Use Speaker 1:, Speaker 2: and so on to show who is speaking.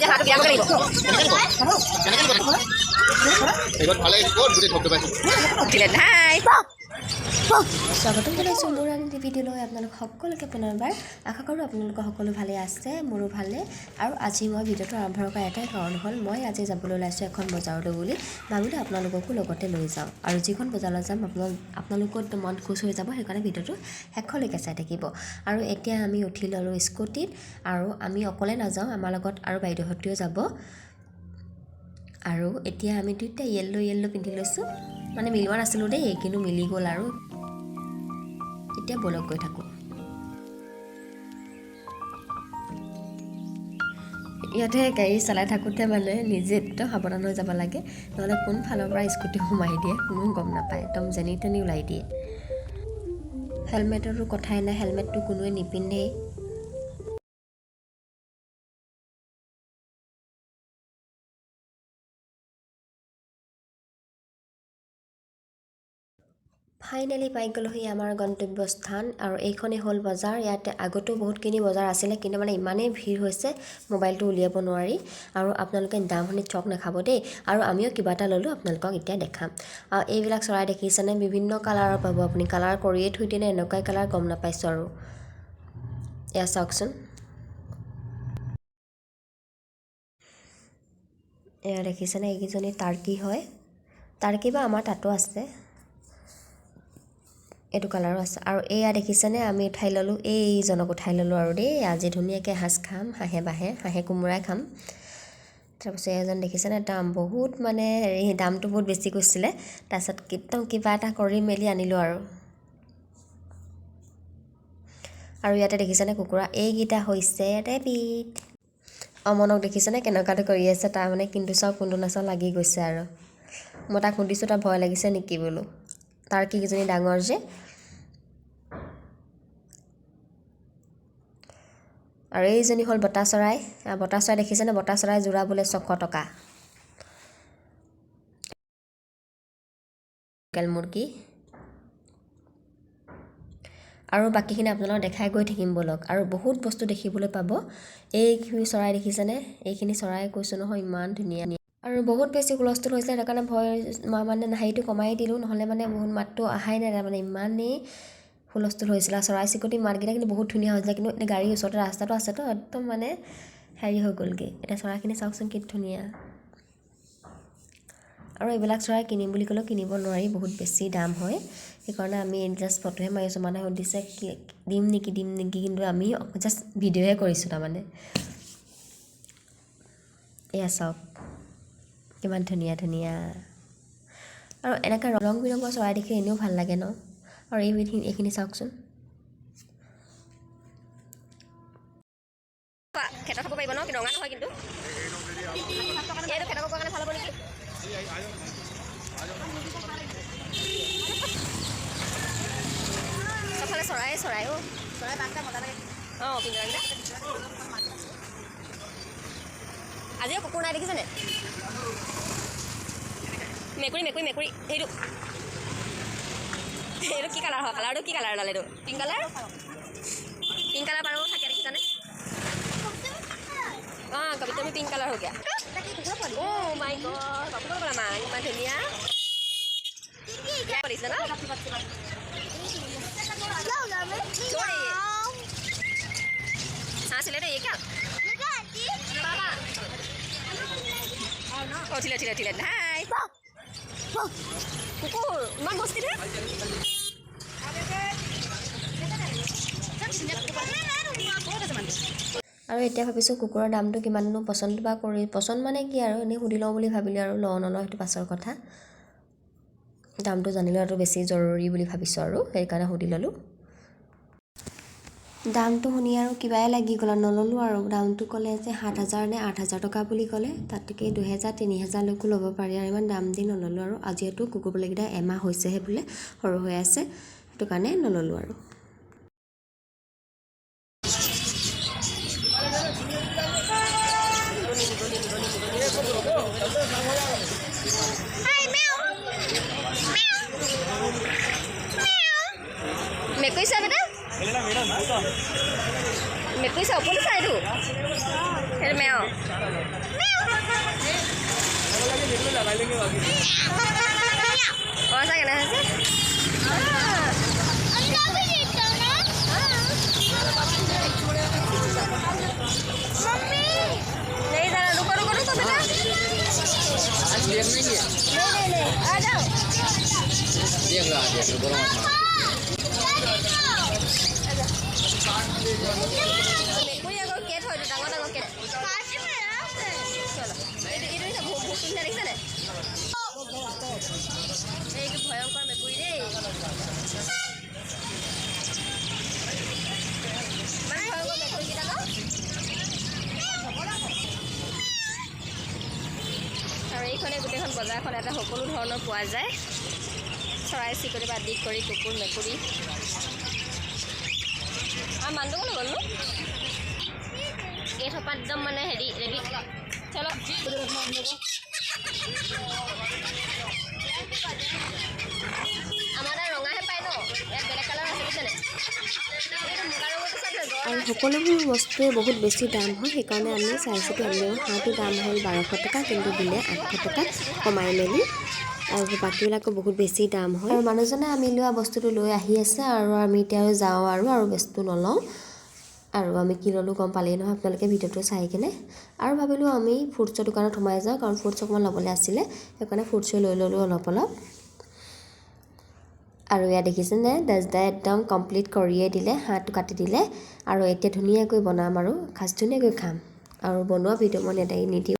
Speaker 1: আজি হাঁহটো বিয়া কৰিব
Speaker 2: স্বাগতম জনাইছোঁ মোৰ আনন্দ ভিডিঅ'লৈ আপোনালোক সকলোকে পুনৰবাৰ আশা কৰোঁ আপোনালোকৰ সকলো ভালে আছে মোৰো ভালে আৰু আজি মই ভিডিঅ'টো আৰম্ভ কৰাৰ এটাই কাৰণ হ'ল মই আজি যাবলৈ ওলাইছোঁ এখন বজাৰলৈ বুলি ভাবিলোঁ আপোনালোককো লগতে লৈ যাওঁ আৰু যিখন বজাৰলৈ যাম আপোনালোকৰ মন খুচ হৈ যাব সেইকাৰণে ভিডিঅ'টো শেষলৈকে চাই থাকিব আৰু এতিয়া আমি উঠি ল'লোঁ স্কুটিত আৰু আমি অকলে নাযাওঁ আমাৰ লগত আৰু বাইদেউহঁতেও যাব আৰু এতিয়া আমি দুইটা য়েল্লো পিন্ধি লৈছোঁ মানে মিলোৱা নাছিলোঁ দেই কিন্তু মিলি গ'ল আৰু এতিয়া বলক গৈ থাকোঁ ইয়াতে গাড়ী চলাই থাকোঁতে মানে নিজে একদম সাৱধান হৈ যাব লাগে নহ'লে কোন ফালৰ পৰা স্কুটি সোমাই দিয়ে কোনো গম নাপায় একদম যেনি তেনি ওলাই দিয়ে হেলমেটৰো কথাই নাই হেলমেটটো কোনোৱে নিপিন্ধেই ফাইনেলি পাই গ'লোহি আমাৰ গন্তব্যস্থান আৰু এইখনেই হ'ল বজাৰ ইয়াতে আগতো বহুতখিনি বজাৰ আছিলে কিন্তু মানে ইমানেই ভিৰ হৈছে মোবাইলটো উলিয়াব নোৱাৰি আৰু আপোনালোকে দাম শুনি চক নাখাব দেই আৰু আমিও কিবা এটা ল'লোঁ আপোনালোকক এতিয়া দেখাম আৰু এইবিলাক চৰাই দেখিছেনে বিভিন্ন কালাৰৰ পাব আপুনি কালাৰ কৰিয়ে থৈ দিয়ে এনেকুৱাই কালাৰ গম নাপাইছোঁ আৰু এয়া চাওকচোন এয়া দেখিছেনে এইকেইজনী টাৰ্কি হয় টাৰ্কি বা আমাৰ তাতো আছে এইটো কালাৰো আছে আৰু এয়া দেখিছেনে আমি উঠাই ল'লোঁ এইজনক উঠাই ল'লোঁ আৰু দেই আজি ধুনীয়াকৈ সাজ খাম হাঁহে কোমোৰাই খাম তাৰপিছত এজন দেখিছেনে দাম বহুত মানে হেৰি দামটো বহুত বেছি কৈছিলে তাৰপিছত একদম কিবা এটা কৰি মেলি আনিলোঁ আৰু ইয়াতে দেখিছেনে কুকুৰা এইকেইটা হৈছে ৰেবিট অমনক দেখিছেনে কেনেকুৱাটো কৰি আছে তাৰ মানে কিন্তু চাওক কোনটো নাচাও লাগি গৈছে আৰু মই তাক সুধিছোঁ তাৰ ভয় লাগিছে নেকি বোলো তাৰ কিজনী ডাঙৰ যে আৰু এইজনী হ'ল বটা চৰাই দেখিছেনে বটা চৰাই যোৰা বোলে 600 টকা লোকেল মুৰ্গী আৰু বাকীখিনি আপোনালোকক দেখাই গৈ থাকিম বলক আৰু বহুত বস্তু দেখিবলৈ পাব এইখিনি চৰাই দেখিছেনে এইখিনি চৰাই কৈছোঁ নহয় ইমান ধুনীয়া আৰু বহুত বেছি হুলস্থুল হৈছিলে সেইকাৰণে মই মানে হেৰিটো কমাই দিলোঁ নহ'লে মানে বহুত মাতটো অহাই নাই তাৰমানে ইমানেই হুলস্থুল হৈছিলে চৰাই চিৰিকটি মাতকেইটা কিন্তু বহুত ধুনীয়া হৈছিলে কিন্তু এতিয়া গাড়ীৰ ওচৰতে ৰাস্তাটো আছেতো একদম মানে হেৰি হৈ গ'লগৈ এতিয়া চৰাইখিনি চাওকচোন কি ধুনীয়া আৰু এইবিলাক চৰাই কিনিম বুলি ক'লেও কিনিব নোৱাৰি বহুত বেছি দাম হয় সেইকাৰণে আমি জাষ্ট ফটোহে মাৰিছোঁ মানুহে সুধিছে কি দিম নেকি কিন্তু আমি জাষ্ট ভিডিঅ'হে কৰিছোঁ তাৰমানে এয়া চাওক কিমান ধুনীয়া আৰু এনেকৈ ৰং বিৰঙৰ চৰাই দেখি এনেও ভাল লাগে ন আৰু এইখিনি চাওকচোন
Speaker 1: খেতৰ খাব পাৰিব ন কিন্তু ৰঙা নহয় কিন্তু এইটো খেতৰ খাবৰ কাৰণে ভাল হ'ব নেকি চবফালে চৰাই চৰাই পাঁচটা মজা লাগে অঁ পিঞ্জৰাকেইটা আজিও কুকুৰ নাই দেখিছেনে মেকুৰী এইটো কি কালাৰ হয় কালাৰটো কি কালাৰ ওলালে এইটো পিংক কালাৰ বাৰু থাকে দেখিছানে অঁ কবিতা আমি পিংক কালাৰ হৈ গয়া অ' মাই গড কাপোৰ ক'লা মা ইমান ধুনীয়া কৰিছে ন আছিলে দেই क्या ঠিলে হাই কুকুৰ ইমান বস্তি নে
Speaker 2: আৰু এতিয়া ভাবিছোঁ কুকুৰৰ দামটো কিমাননো পচন্দ মানে কি আৰু এনেই সুধি লওঁ বুলি ভাবিলোঁ আৰু নলওঁ সেইটো পাছৰ কথা দামটো জানিলোৱাটো বেছি জৰুৰী বুলি ভাবিছোঁ আৰু সেইকাৰণে সুধি ল'লোঁ দামটো শুনি আৰু কিবাই লাগি গ'ল নল'লোঁ আৰু দামটো ক'লে যে 7,000 নে 8,000 টকা বুলি ক'লে তাতকৈ 2,000 3,000 লৈকো ল'ব পাৰি আৰু ইমান দাম দি নল'লোঁ আৰু আজিতো কুকুৰ পোৱালিকেইটা এমাহ হৈছেহে বোলে সৰু হৈ আছে সেইটো কাৰণে নল'লোঁ আৰু
Speaker 1: মেকুৰী চা বেটা মেকুৰী চা ওপৰলৈ চা এইটো মেও Masa kena sih? नहीं जरा रुको रुको रुको बेटा
Speaker 3: आज देख नहीं है
Speaker 1: नहीं आ जाओ
Speaker 3: देख लो बोलो मत
Speaker 1: कोई अगर केट हो डांगो डांगो केट चलो ये सब भूख भूख सुनने रही है एक भयंकर में कोई रे मन भयंकर में कोई किटा আৰু এইখনে গোটেইখন বজাৰখন এটা সকলো ধৰণৰ পোৱা যায় চৰাই চিৰিকটি পৰা আদি কৰি কুকুৰ মেকুৰী আৰু মানুহটো ক'লৈ গ'লনো এই থপা একদম মানে হেৰি ৰেডি চলো আমাৰ তাত ৰঙাহে পায় ন ইয়াত বেলেগ কালাৰ আছে বুজিছেনে এইটো মুগা ৰঙটো চাইছে
Speaker 2: আৰু সকলোবোৰ বস্তুৱে বহুত বেছি দাম হয় সেইকাৰণে আমি চাইছিলোঁ আনিলেও হাঁহটো দাম হ'ল 1200 টকা কিন্তু দিলে 800 টকাত কমাই মেলি আৰু বাকীবিলাকো বহুত বেছি দাম হয় আৰু মানুহজনে আমি লোৱা বস্তুটো লৈ আহি আছে আৰু আমি এতিয়া যাওঁ আৰু বস্তু নলওঁ আৰু আমি কি ল'লোঁ গম পালেই নহয় আপোনালোকে ভিডিঅ'টো চাই কিনে আৰু ভাবিলোঁ আমি ফ্ৰুটছৰ দোকানত সোমাই যাওঁ কাৰণ ফ্ৰুটছ অকণমান ল'বলৈ আছিলে সেইকাৰণে ফ্ৰুটছো লৈ ল'লোঁ অলপ আৰু ইয়াত দেখিছেনে দাজদাই একদম কমপ্লিট কৰিয়ে দিলে হাঁহটো কাটি দিলে আৰু এতিয়া ধুনীয়াকৈ বনাম আৰু খাজ ধুনীয়াকৈ খাম আৰু বনোৱা ভিডিঅ' মই নিদিওঁ